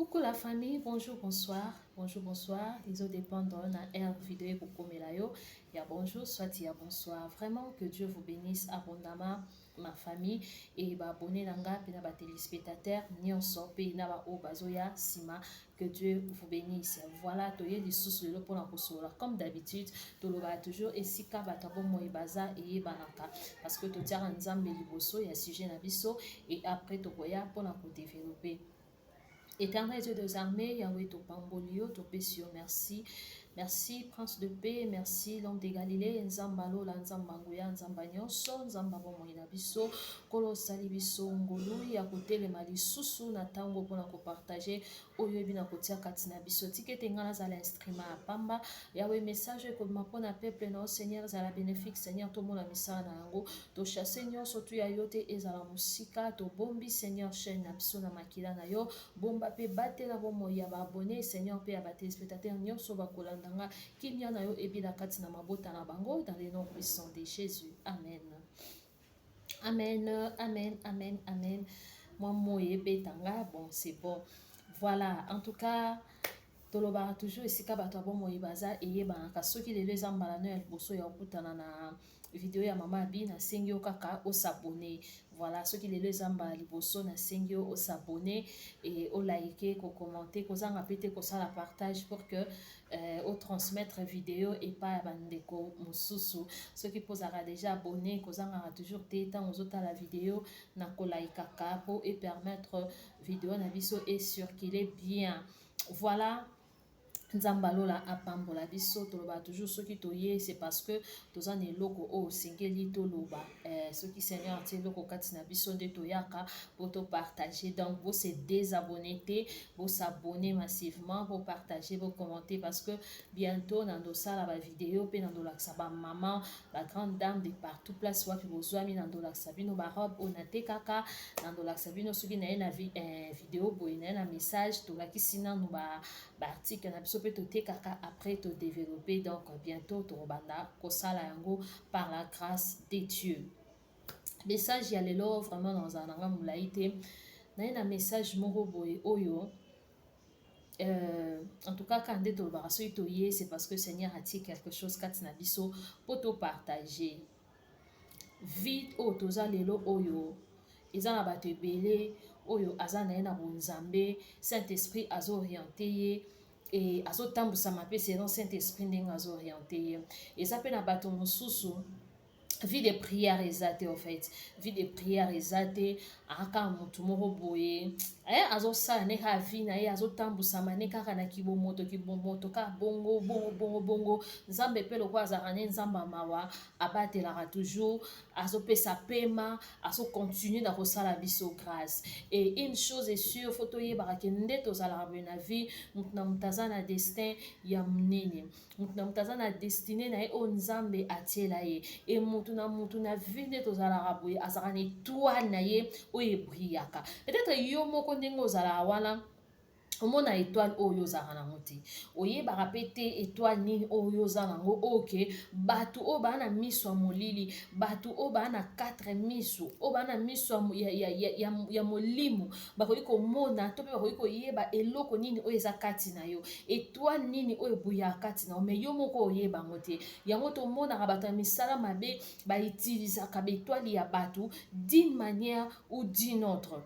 Coucou la famille, bonjour, bonsoir. Bonjour, bonsoir. Ils ont dépendre na air vidéo pour comelayo. Il y a bonjour, soit il y a bonsoir. Vraiment que Dieu vous bénisse abondamment, ma famille. Et bah abonné nanga, pena ba téléspectateur, ni on sort, pe na ba obazoya, sima. Que Dieu vous bénisse. Voilà, toye les sous le pour la consoler. Comme d'habitude, to lo ba toujours et si ka ba tabo mo ibaza et banaka. Parce que to tiara nzambe liboso, il y a sujet na biso et après to koya pour la développer. Éternel Dieu des armées, Yahweh Topambolio, Topesio, merci. Merci, Prince de paix, merci, l'homme de Galilée, Nzambalo, Nzambangoya, Nzambanyonso, Nzambabo Moïnabiso, Kolo Salibiso, Ngolu, Yakote, le Mali, Susu, Natango, pour la partager, Oyebi, Nakotia, Katina Biso, Ticket, Ngana, à l'instrument à Pamba, Yahweh, message, comme ma pona peuple, non, Seigneur, à la bénéfique, Seigneur, tout le monde a mis ça dans l'ango, to chasse, Seigneur, surtout Yayote, et à la musika, to bombi, Seigneur, chaîne, Nabiso, Namakila, Nayo, bomba, pe, batela, bomo, yaba, abonné, Seigneur, pe, abaté, spectateur, nyon, soba, kolanda. Kimia na yo ebila kati na mabota na bango dans le nom puissant de Jésus. Amen. Amen, amen, amen, amen. Moi, moye betanga, bon, c'est bon. Voilà, en tout cas, toloba toujours ici kabato bon moye baza eye banaka soki lelo ezambala no ya liboso ya okutana na video ya mama abi na sengi kaka o s'abonner. Voilà, soki lelo ezambala liboso na sengi o s'abonner et o liker, ko commenter, ko zanga pete ko sala partage pour que au transmettre vidéo et pas bandeko mususu soki pozaka déjà abonné ko zanga toujours te tant aux autres la vidéo na ko like kaka pour et permettre vidéo na biso et circuler bien. Voilà. Nzambalola apambola biso toloba toujours soki toye c'est parce que tozana eloko o sengeli toloba soki Seigneur tie eloko kati na biso nde toyaka pour to partager donc vous se désabonner te vous s'abonner massivement pour partager vos commenter parce que bientôt nando sala ba vidéo pe nando laksa ba maman la grande dame de partout place wapi bozwami nando laksa bino ba robe onate kaka nando laksa bino soki na na vidéo boye na message to lakisi nanu ba article na biso peut te kaka après te développer donc bientôt to banda kosala yango par la grâce de Dieu. Message ya lelo vraiment dans un anga mulaite na message moko boye oyo en tout cas quand nde to ba so itoye c'est parce que Seigneur a dit quelque chose katina biso pour te partager vite o toza lelo oyo eza na bato ebele oyo aza na ye na bonzambe Saint-Esprit azo orienté ye et azotambusa pe selon Saint-Esprit ndenge azo-orienté ye eza pe na bato mosusu vie de prière eza te en fait vie de prière eza te aka motu moko boye azosala ne ka vie na ye azotambusama ne kaka na kibomoto ka bongo bongo bongo bongo nzambe pe lokwa azalaka ne nzambe ya mawa abatelaka toujours azopesa pema azocontinue na kosala biso grâce et une chose est sûre fo toyebaka ke nde tozalaka boye na vie motu na motu aza na destin ya monene motu na motu aza na destine na ye oyo nzambe atiela ye e motu na vie nde tozalaka boye azalaka na étoile na ye oyo ebrillaka peut-être yo moko ndenge ozalaka wana omona étoile oyo ozalaka nango te oyebaka mpe te étoile nini oyo oza nango oke bato oyo baa na miso ya molili bato oyo baa na 4 miso oyo baa na miso ya molimo bakoki komona to mpe bakoki koyeba eloko nini oyo eza kati na yo étoile nini oyo ebuyaka kati na yo me yo moko oyeba yango te yango tomonaka bato ya misala mabe bautilisaka baétoile ya bato d'une manière ou d'une autre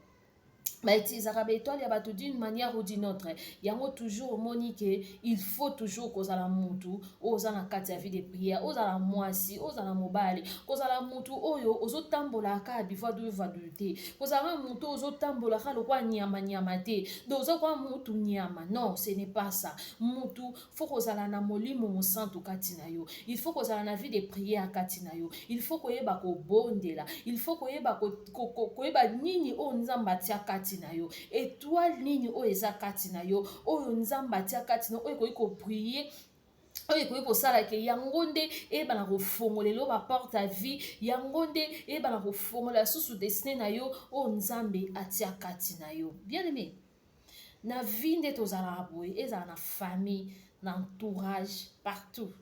bautilisaka baétoile ya bato d'une manière ou d'une autre yango toujours omoni ke il faut toujours kozala mutu oyo oza na kati ya vie de prière ozala mwasi ozala mobali kozala mutu oyo ozotambolaka bivaduvadu te kozala mutu ozotambolaka lokwa nyama te donc oza kwa mutu nyama non ce n'est pas ça mutu faut kozala na molimo mosantu kati na yo il faut kozala na vie de prière kati na yo il faut koyeba kobondela il faut koyeba nini oyo nzambe atia kati na yo étoile nini oyo eza kati na yo oyo nzambe atia kati na yo oyo ekoki kobriller oyo ekoki kosala ke yango nde eyebana kofongolela baporte ya vie yango nde eyebana kofongolela susu destine na yo oyo nzambe atia kati na yo bien aimé na vie nde tozalaka boye ezala na famille na entourage partout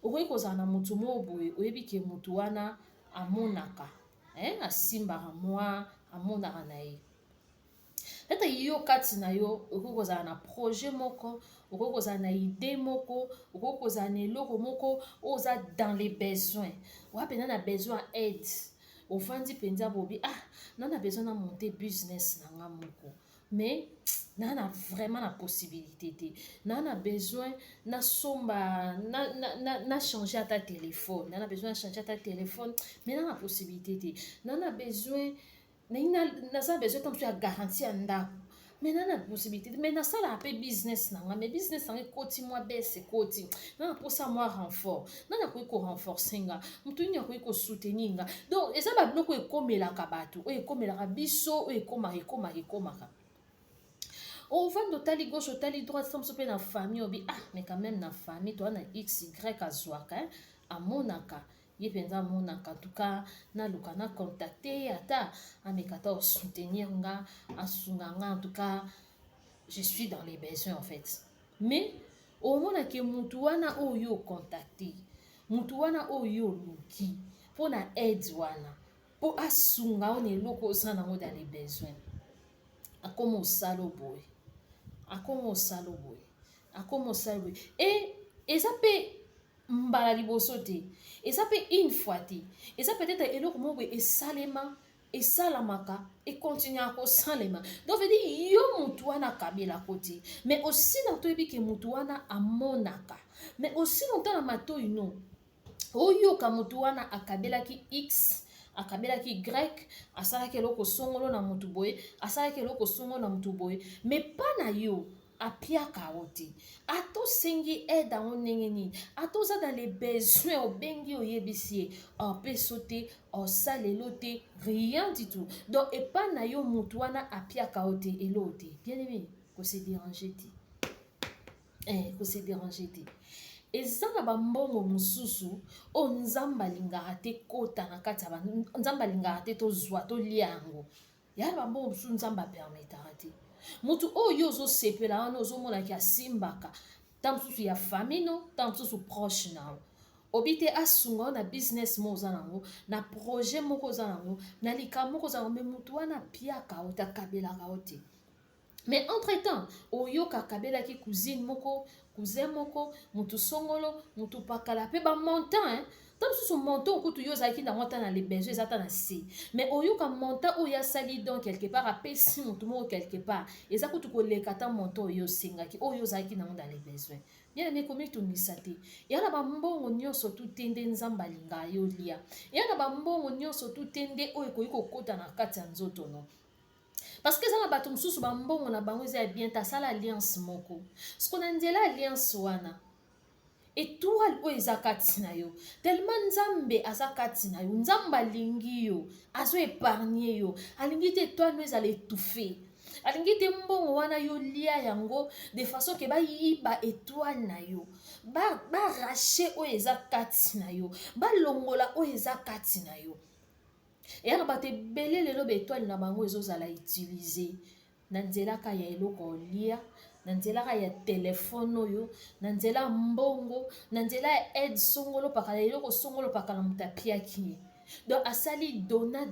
okoki kozala na motu moko boye oyebi ke motu wana amonaka asimbaka mwa amonaka na ye peut-être yo kati na yo okoki kozala na projet moko, okoki kozala na idée moko, okoki kozala na eloko moko oza dans les besoins, oya mpenza na besoin aide, ofandi mpenza bobi na besoin na monter business na nga moko, mais na vraiment na possibilité te, na besoin na somba na changer ata téléphone, na besoin na changer ata téléphone, mais na possibilité te, na besoin naza besoin tant ya garantie ya ndako, mais na possibilité mais nasala mpe business na nga, mais business na nga ekoti mwa bese ekoti, na posa mwa renfort, na nakoki korenforce nga, motu nini akoki kosoutenir nga. Donc eza babiloko ekomelaka bato, oyo ekomelaka biso, oyo ekomaka ovanda otali gauche otali droite, samso mpe na famille obi mais quand même na famille toa na xy azwaka amonaka ye mpenza amonaka, en tout cas naluka na contacte ata ameka ata osoutenir nga, asunga nga, en tout cas je suis dans les besoins en fait. Mais omonaki mutu wana oyo contacte, mutu wana oyo oluki mpona aide wana mpo asunga ona eloko oza nango dans les besoins, akoma osala boye, akoma osala boye, e eza mpe mbala liboso te, eza mpe une fois te, eza peut-être eloko moko boye esalamaka ekontinuaka kosalema. Donc veut dire yo mutu wana akabelako te, mais aussi na toyebi ke mutu wana amonaka, mais aussi longtemps na matoi no oyoka mutu wana akabelaki x, akabelaki y, asalaki eloko songolo na mutu boye, asalaki eloko songolo na mutu boye, mais pa na yo apiaka o te, atosengi aide yango ndenge nini, atoza dans les besoins obengi oyebisi ye apeso te, osalelo te, rien du tout. Donc epa na yo mutu wana apiaka o te elo te, bien aimé, kose déranger te, kose déranger te. Eza na bambongo mosusu o nzambe alingaka te kota na kati ya nzambe alingaka te tozwa tolia yango, ya bambongo mosusu nzambe apermetaka te. Mutu oyo ozosepela wana ozomonaki asimbaka ta mosusu ya famille no, ta mosusu proche na yo, obi te asunga na business moko oza nango, na projet moko oza nango, na likambo moko oza nango, me mutu wana apiaka o te, akabelaka o te. Mais entre-temps, oyoka akabelaki cousine moko, cousin moko, mutu songolo, mutu pakala, pe ba montant, tant mosusu montant okutu yo ozalaki nango ata na les besoins eza ata na se, mais oyoka montant oyo asali donc quelque part apesi mutu moko quelque part, eza kutu koleka ata montant oyo osengaki oyo ozalaki nango dans les besoins. Bien aimé komitungisa te, ya na bambongo nyonso tu te nde nzambe alingaka yo lia, ya na bambongo nyonso tu te nde oyo ekoki kokota na kati ya nzoto no. Parce que eza na bato mosusu bambongo na bango eza ya bien ta asala alliance moko, siko na nzela alliance wana étoile oyo eza kati na yo, tellement nzambe aza kati na yo, nzambe alingi yo, azo épargne yo, alingi te étoile no ezala étouffé, alingi te mbongo wana yo lia yango de façon ke bayiba étoile na yo, barache oyo eza kati na yo, balongola oyo eza kati na yo. Et alors bato ebele lelo baétoile na bango ezozala utiliser na nzela ka ya eloko olia, na nzela ka ya telefone oyo, na nzela mbongo, na nzela ya aide songolo pakala eloko songolo pakala moto apiaki ye. Donc asali dona.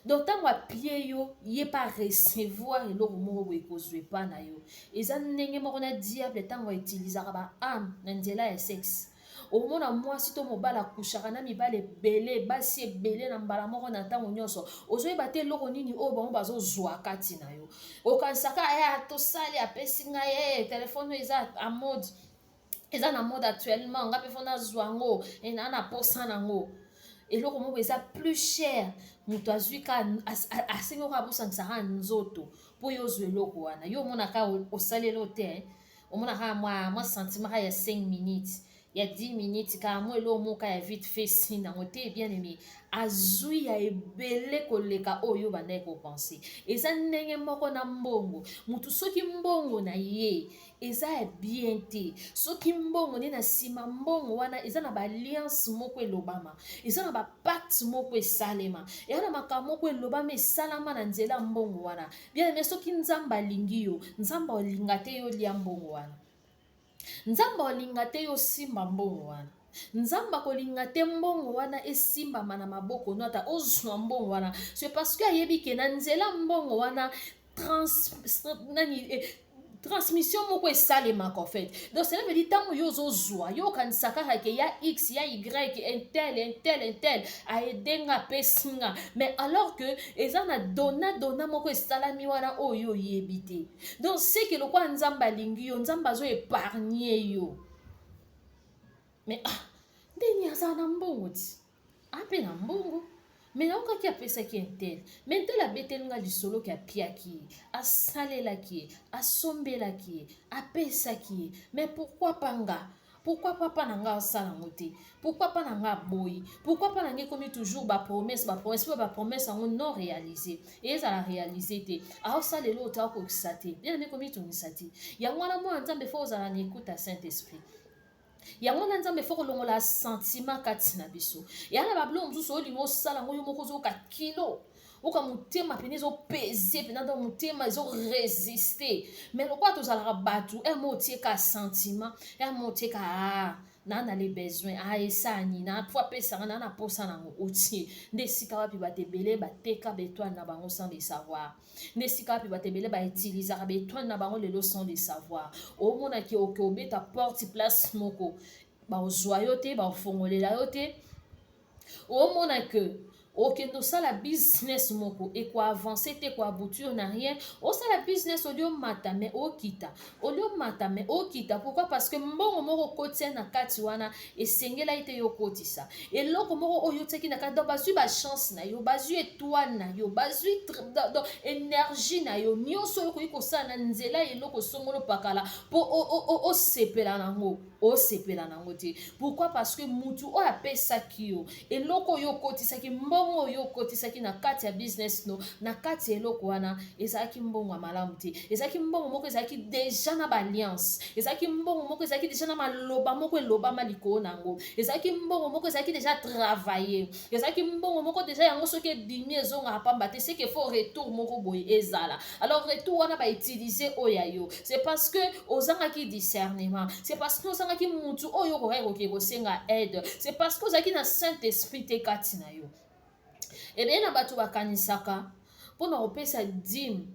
Donc ntango apie yo ye pa recevoir eloko moko boye kozwa epa na yo, eza ndenge moko na diable ntango autilisaka ba âme na nzela ya sexe. Omona mwasi to mobala akushaka na mibale ebele, basi ebele na mbala moko na ntango nyonso, ozoyeba te eloko nini oyo bango bazozwa kati na yo. Okanisaka tosali apesi ngai telefone eza a mode, eza na mode actuellement, nga mpe fo nazwa yango ena na posa nango, eloko moko eza plus cher, moto azwi ka asengi oyo abosangisaka nzoto mpo yo ozwa eloko wana, yo omonaka osalelo te, omonaka mwa sentiment ya 5 minutes ya 10 minutes ka mo elo moka ya vite fait sinango te. Bien aimé, azui ya ebele koleka oyo banda kopenser. Eza ndenge moko na mbongo, mutu soki mbongo na ye eza ya bien te, soki mbongo ne na sima mbongo wana eza na ba alliance moko elobama, eza na ba pacte moko esalema, eza na makambo moko elobama esalama na nzela mbongo wana. Bien aimé, soki nzambe alingi yo, nzambe alinga te yo lia mbongo wana, nzambe alinga te yo simba mbongo wana, nzambe akolinga te mbongo wana esimbama na maboko no ata ozwa mbongo wana. C'est parce que ayebi ke na nzela mbongo wana transmission moko esalemaka en fait. Donc cela veut dire ntango yo ozozwa yo okanisa kaka ke ya x ya y intel aedenga apesinga, mais alors que eza na dona moko esalami wana oyo oyebi te. Donc c'est que lokwa nzambe alingi yo, nzambe azo épargner yo, mais ndeni aza na mbongo ti ape na mbongo, mais naokaki apesaki intel, mais intel abeteli nga lisolo ki apiaki ye, asalelaki ye, asombelaki ye, apesaki ye, mais pourquoi pas nga? Pourquoi pas na nga osala ngo te? Pourquoi pas na nga boyi? Pourquoi pas na nga komi toujours ba promesse yango non réalisé et ezala réalisé te aosalelo ota okokisa te bien na komi tongisa te. Yango wana mwana nzambe fo ozala na écoute à Saint-Esprit. Yango na nzambe fo kolongola sentiment kati na biso. Yana bablo mosusu olingo osala ngo yo moko ozoka kilo oka motema pene ezopese pena donc motema ezoresiste, mais lokwa tozalaka bato emo otieka sentiment emo otieka na les besoins esani na po apesanga na posa nango otie nde esika wapi bato ebele bateka betoile na bango sans le savoir, nde esika wapi bato ebele bautilisaka betoile na bango lelo sans le savoir. Omonaki oke obeta porte place moko baozwa yo te, baofongolela yo te. Omonaki okendo sala business moko et quoi avancer te quoi aboutir na rien, o sala business olio mata mais okita pourquoi? Parce que mbongo moko kotia na kati wana esengela ite yo kotisa eloko moko oyo teki na kati, bazui ba chance na yo, bazui étoile na yo, bazui énergie na yo, nyonso oyo koyi kosala na nzela eloko songolo pakala po o sepela nango, o sepela nango te. Pourquoi? Parce que mutu o apesaki yo eloko yo kotisaki mbongo oyo kotisaki na kati ya business no, na kati eloko wana ezalaki mbongo malamu te, ezalaki mbongo moko ezalaki deja na balliance, ezalaki mbongo moko ezalaki deja na maloba moko elobama likolo nango, ezalaki mbongo moko ezalaki deja travailler, ezalaki mbongo moko deja yango soki ebimi ezonga pamba te, c'est que faut retour moko boye ezala. Alors retour wana ba utiliser oya yo, c'est parce que ozangaki discernement, c'est parce que ozangaki mutu oyo kokai kosenga aide, c'est parce que ozalaki na Saint-Esprit te kati na yo. Et bien na bato bakanisaka pona opesa dîme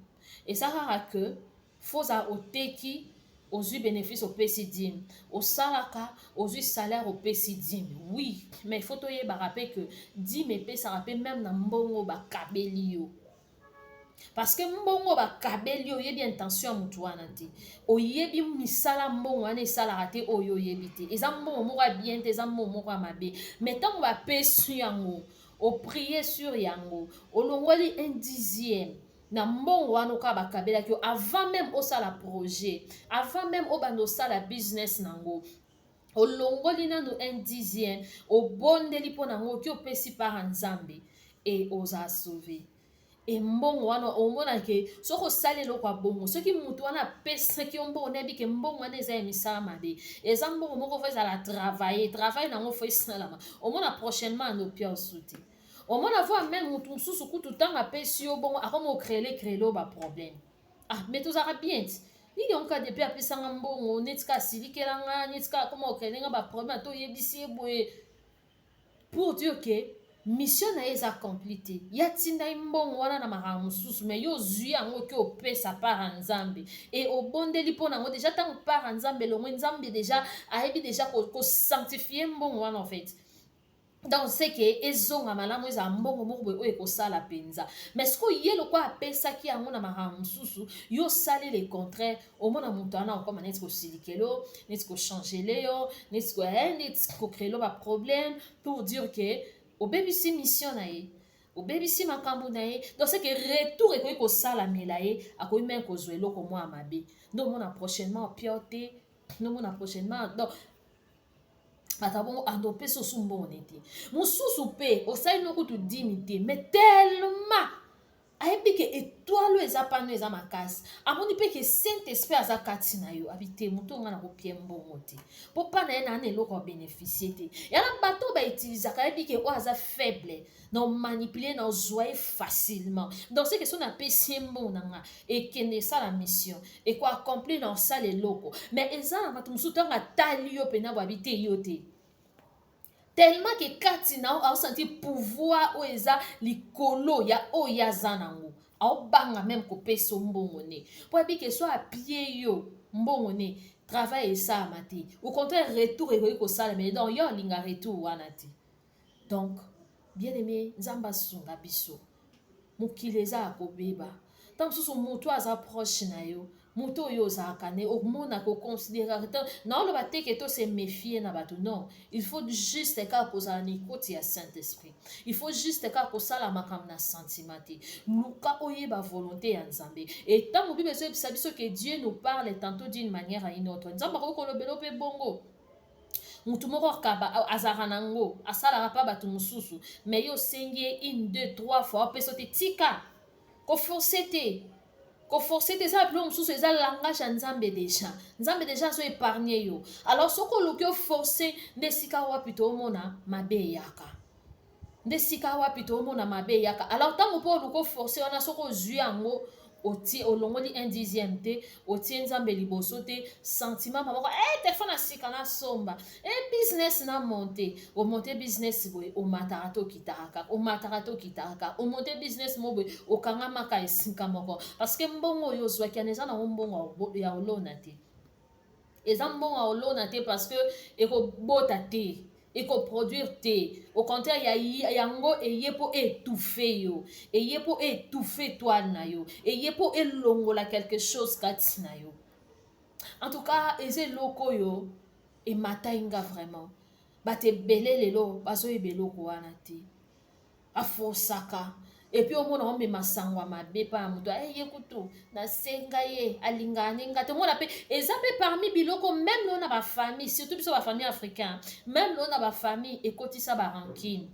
esakaka que foza oteki ozui bénéfice opesi dîme, osalaka ozui salaire opesi dîme. Oui, mais il faut toyeba pe que dîme epesaka pe même na mbongo bakabeli yo. Parce que mbongo bakabeli yo yebi intention ya mutu wana te, oyebi misala mbongo wana esalaka te oyo oyebi te, eza mbongo moko ya bien te, eza mbongo moko ya mabe, mais ntango bapesi yango o prier sur yango olongoli 1/10 na mbongo wana oka bakabelaki yo avant même osala projet, avant même obanda osala business nango, olongoli nano 1/10 obondeli mpo nango oki opesi par nzambe e oza sauvé. E mbongo wana omonake soki osali eloko ya bongo, soki mutu wana apesaki yo mbongo nayebi ke mbongo wana eza ya misala mabe, eza mbongo moko fo ezala travail nango fo esalama, omona prochainement anopia osu te, omona vo amene mutu mosusu kutu ntango apesi yo bongo akoma okrele o baproblème. Mais tozalaka bien ti nini yango ka depuis apesanga mbongo neti ka asilikelanga neti ka akoma okrelenga baproblème ata oyebisi ye boye pour dire ke mission na ye eza accompli te, ya tinda mbongo wana na makambo mosusu, mais yo ozwi yango oki opesa par nzambe e obondeli mpo nango deja ntango par nzambe elongwe nzambe deja ayebi deja kosanctifie mbongo wana en fait. Donc c'est que ezonga malamu eza mbongo moko boye oyo ekosala mpenza, mais sikoyo ye lokwa apesaki yango na makambo mosusu yo osali le contraire, omona moto wana okoma neti kosilikelo neti kochangele yo neti kokrelo baproblème pour dire que obebisi mission na ye, obebisi makambo na ye, donc c'est que retour ekoki kosalamela ye, akoki meme kozwa eloko mwa ya mabe. Donc omona prochainement opia te, omona prochainement donc ata bongo ando opesi osu mbongo nete mosusu mpe osali nokutu dimi te, mais tellement ayebi ke étoile eza pano eza makasi, amoni mpe ke Saint-Esprit aza kati na yo, abi te moto nga na kopie mbongo te mpo mpa na ye na ana eloko ya bénéficie te. Yana bato bautilisaka ayebi ke oyo aza faible na omanipule na ozwa ye facilement, donc c'est que so napesi ye mbongo na nga ekende esala mission ekoaccomplir na osala eloko, mais eza na bato mosusu ntango atali yo mpena boabi te yo te, tellement que kati na o aosentir pouvoir oyo eza likolo ya oyo aza nango, aobanga même kopesa mbongo ne po abi ke so apie yo mbongo ne travail esalama te au contraire retour ekoki kosalama donc yo olinga retour wana te. Donc bien aimé nzambe asunga biso mokili eza ya kobeba ntango mosusu moto aza proche na yo moto oyo ozalaka ne omonaka oconsideraka naoloba te ke tose méfie na bato non il faut juste kaka kozala na ekoti ya Saint-Esprit il faut juste kaka kosala makambo na sentiment te luka oyeba volonté ya nzambe et ntango bible ezoyebisa biso ke Dieu nous parle tantôt d'une manière à une autre nzambe akoki kolobela mpe bongo mutu moko azalaka nango asalaka mpa bato mosusu mais yo osengi ye 1 2 3 fois opesa te tika koforce te koforce te eza bilo mosusu eza langage ya nzambe deja azo épargne yo alors soki oluki oforce nde esika wapi toomona mabe eyaka nde sika wapi toomona mabe eyaka alors ntango mpo oluki oforce wana soki ozwi yango otie olongoli 1/10 te otie nzambe liboso te sentiment moko telefone asika na somba business na monte omonte business boye omataka to okitaka omonte business mo boye okangamaka esika moko parce que mbongo oyo ozwaki eza nango mbongo ya olona te eza mbongo ya olona te parce que ekobota te ekoproduire te au contraire yango eye mpo étouffe yo eye mpo étouffe étoile na yo eye mpo elongola quelque chose kati na yo en tout cas eza eloko oyo ematai nga vraiment bato ebele lelo bazoyeba eloko wana te afosaka epuis omona omema sango ya mabe mpa ya moto ye kutu nasenga ye alingaka ninga te omona mpe eza mpe parmi biloko même leo na bafamille surtout biso bafamille africain même leo na bafamille ekotisa barankine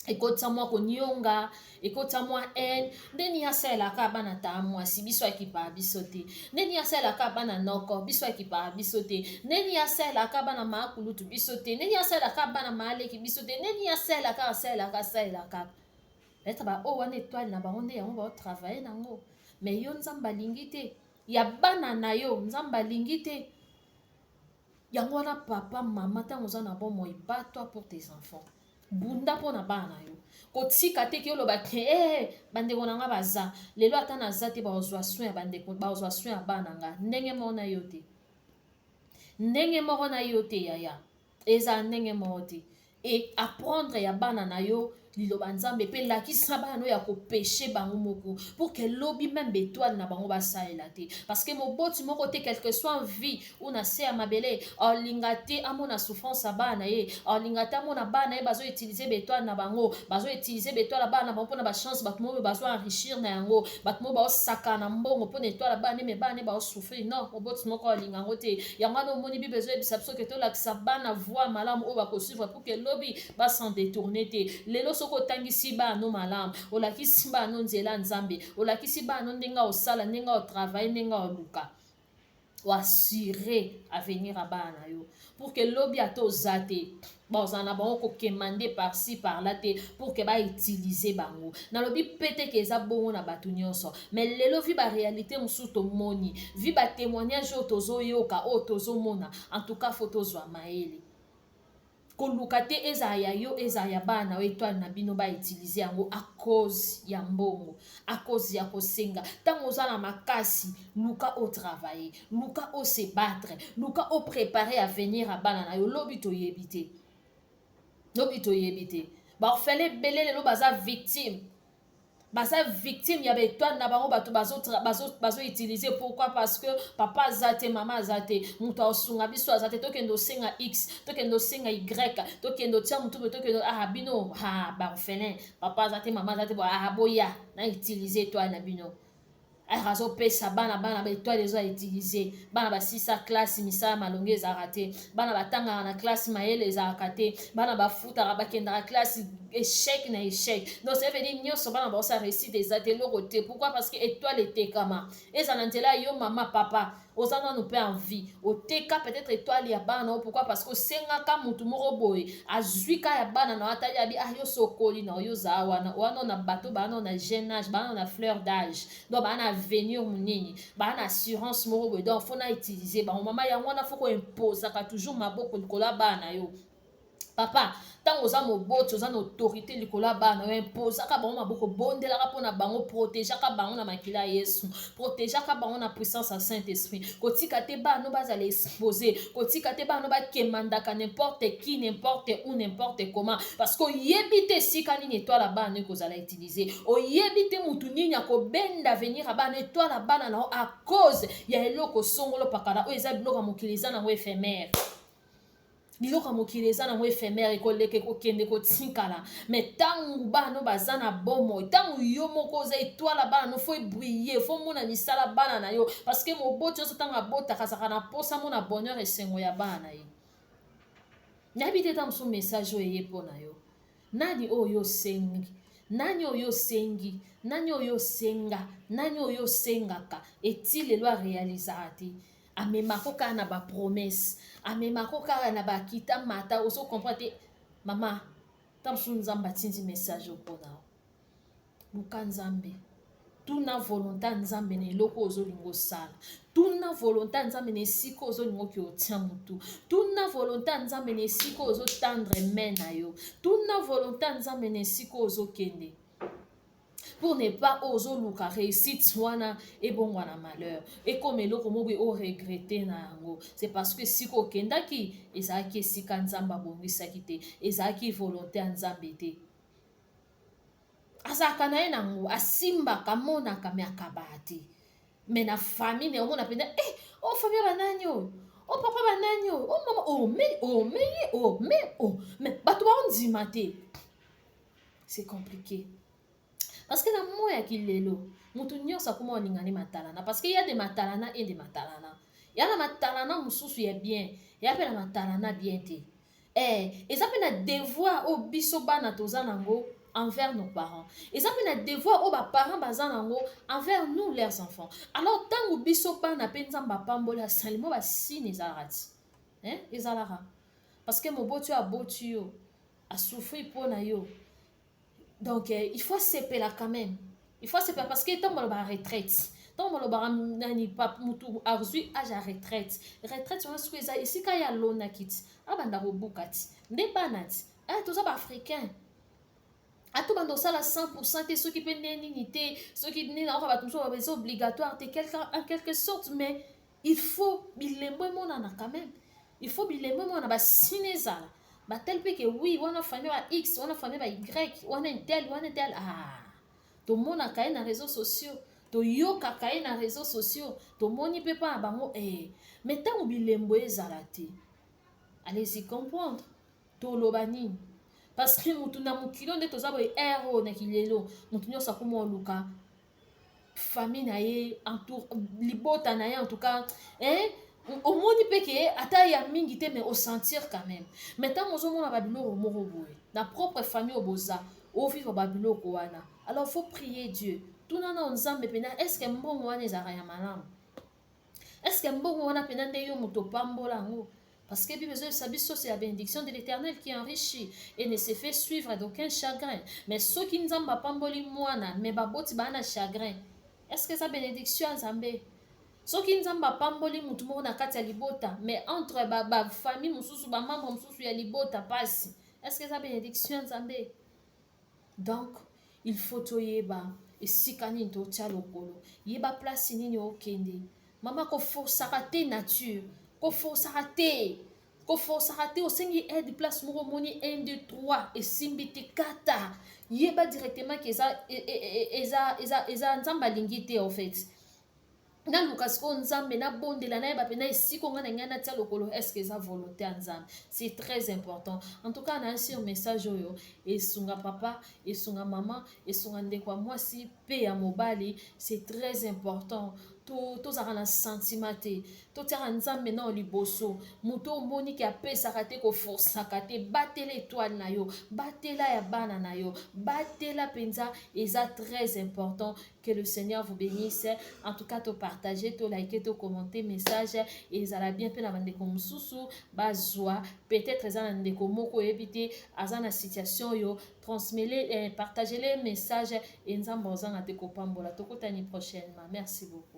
ekotisa mwa konionga ekotisa mwa haine ndeni asalelaka bana taa mwasi biso akipaka biso te ndeni asalelaka bana noko biso akipaka biso te ndeni asalelaka bana maakulutu biso te ndeni asalelaka bana maaleki biso te ndeni asalelaka peut-être ba o wana étoile na bango nde yango baotravaille nango mais yo nzambe alingi te ya bana na yo nzambe alingi te yango wana papa mama ntango oza na bomoi batwa pour tes enfants bunda mpo na bana na yo kotika te ke oloba te bandeko na nga baza lelo ata naza te bazwa soin ya bandeko bazwa soin ya bana nga ndenge moko na yo te ndenge moko na yo te yaya eza ndenge moko te et apprendre ya bana na yo liloba nzambe mpe lakisa bana ya kopeshe bango moko pour que lobi même betoile na bango basalela te parce que moboti moko te quelque soit vie una se ya mabele olinga te amona souffrance ya bana ye olinga te amona bana ye bazo utiliser betoile na bango bazo utiliser betoile ya bana na bango mpona bachance bato moko bazo enrichir na yango bato moko baosaka na mbongo mpona etoile ya bana me bana ye baosouffrir non moboti moko olinga yango te yango wana omoni bible ezoyebisa biso ke tolakisa bana voi malamu oyo bakosuivre pour que lobi basan détourne te lelo soko otangisi bano malamu olakisi bano nzela nzambe olakisi bano ndenge osala ndenge otravaille ndenge oluka oassure avenir ya bana na yo pour que lobi ata oza te bazala na bango kokemande par-ci par-là te pour que bautilize bango nalobi pete ke eza bongo na bato nyonso mais lelo vi baréalité mosusu tomoni vi batémoignage oyo tozoyoka oyo tozomona en tout cas fo tozwa mayele koluka te ezala ya yo ezala ya bana oyo etoile na bino bautilize yango a cause ya mbongo a cause ya kosenga ntango oza na makasi luka otravaille luka ose battre luka oprépare avenir ya bana na yo lobi toyebi te baorfele ebele lelo baza victime ya baetoile na bango bato bazoutilize pourquoi parce que papa aza te mama aza te moto aosunga biso aza te tokende osenga x tokende osenga y tokende otia motu boye tokende bino baorphelin papa aza te mama aza te boya na utilize etoile na bino azopesa bana baetoile ezo autilize bana basisa classe misala malongi ezalaka te bana batangaka na classe mayele ezalaka te bana bafutaka bakendaka classe échec na échec donc ça veut dire nyonso bana baosa réussite eza te eloko te pourquoi parce que étoile etekama eza na nzela yo mama papa oza nanu mpe en vie oteka peut-être étoile ya bana pourquoi parce que osengaka motu moko boye azwika ya bana na atali abi yo sokoli na oyo ozala wana na bato bana na jeune âge bana na fleur d'âge donc bana avenir monene bana assurance moko boye donc fo na utiliser bango mama yango wana fo koimposaka toujours maboko likolo ya bana yo papa tant oza moboti oza na autorité likolo ya bana impozaka bango maboko bondelaka mpona bango protégeaka bango na makila ya yesu protégeaka bango na puissance ya saint esprit kotika te bana bazala exposé kotika te bana bakemandaka n'importe qui n'importe où n'importe comment parce que oyebi te esika nini etwala bana ekozala utiliser oyebi te mutu nini akobenda venir ya bana etwala bana nao à cause ya eloko songolo pakala oyo eza biloko ya mokili eza nango éphémère biloko ya mokili eza nango éphémère ekoleka ekokende kotikala mais ntango bana baza na bomoi ntango yo moko oza etwala bana no fo ebrille fo mona misala bana na yo parce que moboti nyonso ntango abotaka azalaka na mposa mona bonheur esengo ya bana na ye nayebi te ta mosu message oyo eye mpo na yo nani oyo osengi nani oyo osengi nani oyo osenga nani oyo osengaka eti lelo arealizaka te amemako kaka na bapromese amemako kaka na bakita mata ozokomprendre te mama ta mosu nzambe atindi message mpo na yo luka nzambe tuna volonté ya nzambe na eloko ozolinga osala tuna volonté ya nzambe na esika ozolinga oki otia motu tuna volonté ya nzambe na esika ozotendre main na yo tuna volonté ya nzambe na esika ozokende pour ne pas ozoluka réussite wana ebongwana malheur ekoma eloko moko oregrete na yango c'est parce que esika okendaki ezalaki esika nzambe abongisaki te ezalaki volonté ya nzambe te azalaka na ye nango asimbaka monaka me akabaa te me na famille na omona mpenza o famille banani oyo o papa banani oyo o mama me bato baondima te c'est compliqué parce que na moya ya kilelo mutu nyonso akoma olingani matalana parce que ya de matalana e de matalana ya na matalana mosusu ya bien ya mpe na matalana bien te eza mpe na devoir oyo biso bana toza nango envers nos parents eza mpe na devoir oyo baparents baza nango envers nous leurs enfants alors ntango biso bana mpe nzambe apamboli asalimo basine ezalaka ti ezalaka parce que moboti oyo aboti yo asouffri mpo na yo donc il faut sepela quand même il faut sepela parce que ntango balobaka retraite ntango balobaka nani mutu azwi age ya retraite wana siko eza esika ye alonaki ti abanda kobuka ti nde bana ti toza baafricain ato banda osala 100% te soki mpe nde nini te soki nini naoka bato mosusu eza obligatoire te en quelque sorte mais il faut bilembo emonana quand même il faut bilembo emonana basine ezala batel mpe ke oui wana famille ba x wana famille ba y wana intel tomonaka ye na réseaux sociaux toyokaka ye na réseaux sociaux tomoni mpe mpa na bango mais ntango bilembo ezala te allez-y comprendre toloba nini parce que mutu na mokili nde toza boye ere oyo na kilelo mutu nyonso akoma oluka famille na ye libota na ye en tout cas omoni mpe ke ata ya mingi te mais osentir quand même mais ntango ozomona babiloko moko boye na propre famille oyo boza ovivre babiloko wana alors faut prier Dieu tuna na nzambe mpena estce mbongo wana ezalaka ya malamu estce mbongo wana mpena nde yo moto opambola yango parce que Bible dit que c'est la bénédiction de l'Éternel qui enrichit et ne se fait suivre d'aucun chagrin. Mais ceux qui n'ont pas pamboli moana, mais baboti bana chagrin. Est-ce que ça bénédiction Nzambe? Ceux qui n'ont pas pamboli mutumo na kati ya libota, mais entre ba famille mususu ba membre mususu ya libota passe. Est-ce que ça bénédiction Nzambe? Donc, il faut toyeba esika nini totia lokolo. Yeba place nini okende. Mama ko forçaka te nature. Koforçaka te osengi aide place moko moni 1 2 3 esimbi te kata yeba directement ke eza nzambe alingi te en fait naluka siko nzambe nabondela nayeba mpe na esika onga na ngai natia lokolo estce eza volonté ya nzambe c'est très important en tout cas na sur message oyo esunga papa esunga mama esunga ndeko ya mwasi mpe ya mobali c'est très important tozalaka na sentiment te totiaka nzambe na liboso moto omoni ke apesaka te koforsaka te batela étoile na yo batela ya bana na yo batela mpenza eza très important que le Seigneur vous bénisse en tout cas to partager to liker to commenter message ezala bien mpe na bandeko mosusu bazwa peut-être eza na ndeko moko oyebi te aza na situation oyo transmettez partagez les messages et nzambe ozanga te kopambola tokutani prochainement merci beaucoup.